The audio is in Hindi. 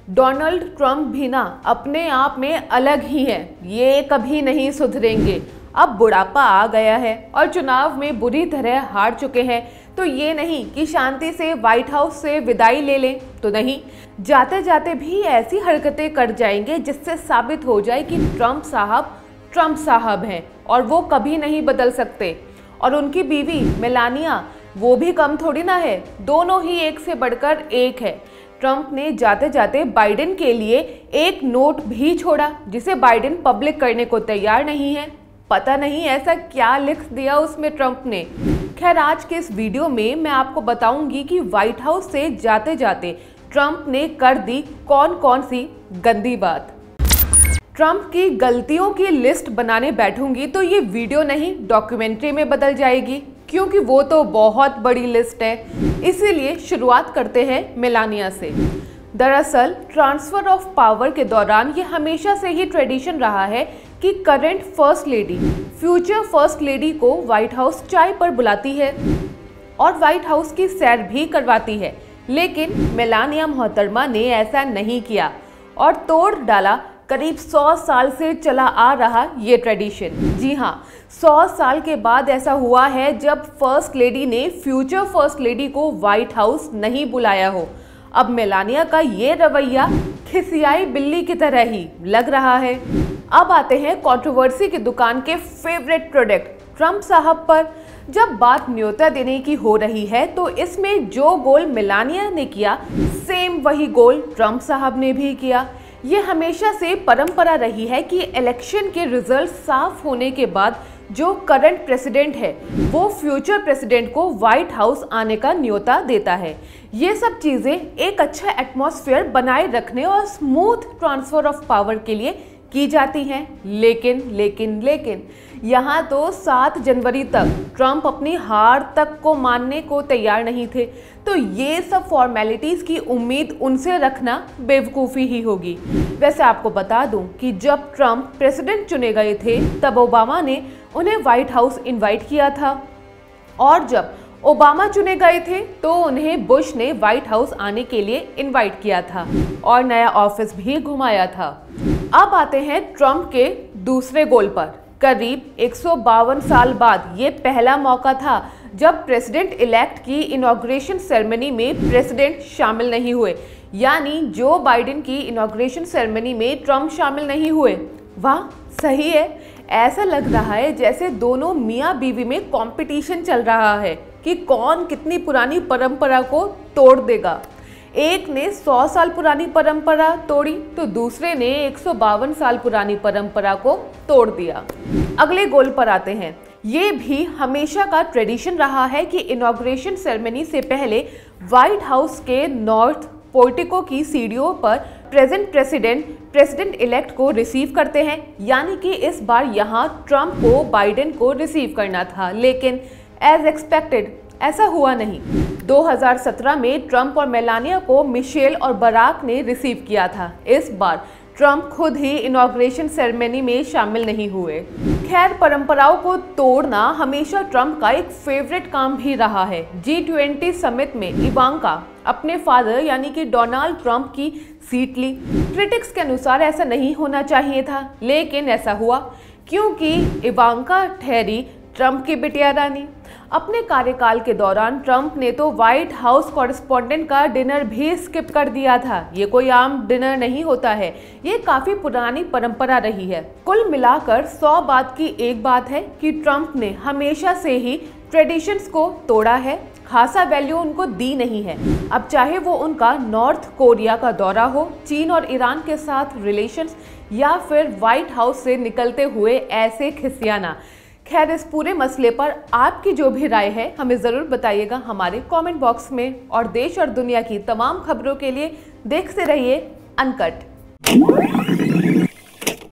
डोनाल्ड ट्रंप भी ना अपने आप में अलग ही हैं, ये कभी नहीं सुधरेंगे। अब बुढ़ापा आ गया है और चुनाव में बुरी तरह हार चुके हैं, तो ये नहीं कि शांति से व्हाइट हाउस से विदाई ले लें, तो नहीं, जाते जाते भी ऐसी हरकतें कर जाएंगे जिससे साबित हो जाए कि ट्रंप साहब हैं और वो कभी नहीं बदल सकते। और उनकी बीवी मेलानिया, वो भी कम थोड़ी ना है, दोनों ही एक से बढ़कर एक है। ट्रंप ने जाते जाते बाइडेन के लिए एक नोट भी छोड़ा जिसे बाइडेन पब्लिक करने को तैयार नहीं है। पता नहीं ऐसा क्या लिख दिया उसमें ट्रंप ने। खैर, आज के इस वीडियो में मैं आपको बताऊंगी कि व्हाइट हाउस से जाते जाते ट्रंप ने कर दी कौन कौन सी गंदी बात। ट्रंप की गलतियों की लिस्ट बनाने बैठूंगी तो ये वीडियो नहीं डॉक्यूमेंट्री में बदल जाएगी, क्योंकि वो तो बहुत बड़ी लिस्ट है। इसीलिए शुरुआत करते हैं मेलानिया से। दरअसल ट्रांसफर ऑफ पावर के दौरान ये हमेशा से ही ट्रेडिशन रहा है कि current first lady future first lady को व्हाइट हाउस चाय पर बुलाती है और व्हाइट हाउस की सैर भी करवाती है। लेकिन मेलानिया मोहतरमा ने ऐसा नहीं किया और तोड़ डाला करीब 100 साल से चला आ रहा ये ट्रेडिशन। जी हाँ, 100 साल के बाद ऐसा हुआ है जब फर्स्ट लेडी ने फ्यूचर फर्स्ट लेडी को व्हाइट हाउस नहीं बुलाया हो। अब मेलानिया का ये रवैया खिसियाई बिल्ली की तरह ही लग रहा है। अब आते हैं कंट्रोवर्सी की दुकान के फेवरेट प्रोडक्ट ट्रंप साहब पर। जब बात न्योता देने की हो रही है तो इसमें जो गोल मेलानिया ने किया, सेम वही गोल ट्रंप साहब ने भी किया। ये हमेशा से परंपरा रही है कि इलेक्शन के रिजल्ट साफ होने के बाद जो करंट प्रेसिडेंट है वो फ्यूचर प्रेसिडेंट को व्हाइट हाउस आने का न्योता देता है। ये सब चीजें एक अच्छा एटमॉस्फेयर बनाए रखने और स्मूथ ट्रांसफर ऑफ पावर के लिए की जाती हैं। लेकिन यहाँ तो 7 जनवरी तक ट्रंप अपनी हार तक को मानने को तैयार नहीं थे, तो ये सब फॉर्मेलिटीज़ की उम्मीद उनसे रखना बेवकूफ़ी ही होगी। वैसे आपको बता दूं कि जब ट्रंप प्रेसिडेंट चुने गए थे तब ओबामा ने उन्हें व्हाइट हाउस इनवाइट किया था, और जब ओबामा चुने गए थे तो उन्हें बुश ने व्हाइट हाउस आने के लिए इनवाइट किया था और नया ऑफिस भी घुमाया था। अब आते हैं ट्रंप के दूसरे गोल पर। करीब 152 साल बाद ये पहला मौका था जब प्रेसिडेंट इलेक्ट की इनॉग्रेशन सेरेमनी में प्रेसिडेंट शामिल नहीं हुए, यानी जो बाइडेन की इनॉग्रेशन सेरेमनी में ट्रंप शामिल नहीं हुए। वाह, सही है। ऐसा लग रहा है जैसे दोनों मियाँ बीवी में कंपटीशन चल रहा है कि कौन कितनी पुरानी परंपरा को तोड़ देगा। एक ने 100 साल पुरानी परंपरा तोड़ी तो दूसरे ने 152 साल पुरानी परंपरा को तोड़ दिया। अगले गोल पर आते हैं। ये भी हमेशा का ट्रेडिशन रहा है कि इनॉग्रेशन सेरेमनी से पहले व्हाइट हाउस के नॉर्थ पोर्टिको की सीढ़ियों पर प्रेसिडेंट इलेक्ट को रिसीव करते हैं, यानी कि इस बार यहाँ ट्रंप को बाइडेन को रिसीव करना था, लेकिन एज एक्सपेक्टेड ऐसा हुआ नहीं। 2017 में ट्रंप और मेलानिया को मिशेल और बराक ने रिसीव किया था। इस बार ट्रंप खुद ही इनॉग्रेशन सेरेमनी में शामिल नहीं हुए। खैर, परंपराओं को तोड़ना हमेशा ट्रंप का एक फेवरेट काम भी रहा है। G20 समिट में इवांका अपने फादर यानी कि डोनाल्ड ट्रंप की सीट ली। क्रिटिक्स के अनुसार ऐसा नहीं होना चाहिए था, लेकिन ऐसा हुआ क्योंकि इवांका ठहरी ट्रंप की बिटिया रानी। अपने कार्यकाल के दौरान ट्रंप ने तो व्हाइट हाउस कॉरेस्पॉन्डेंट का डिनर भी स्किप कर दिया था। ये कोई आम डिनर नहीं होता है, ये काफी पुरानी परंपरा रही है। कुल मिलाकर 100 बात की एक बात है कि ट्रंप ने हमेशा से ही ट्रेडिशंस को तोड़ा है, खासा वैल्यू उनको दी नहीं है। अब चाहे वो उनका नॉर्थ कोरिया का दौरा हो, चीन और ईरान के साथ रिलेशंस, या फिर व्हाइट हाउस से निकलते हुए ऐसे खिसियाना। खैर, इस पूरे मसले पर आपकी जो भी राय है हमें ज़रूर बताइएगा हमारे कमेंट बॉक्स में, और देश और दुनिया की तमाम खबरों के लिए देखते रहिए अनकट।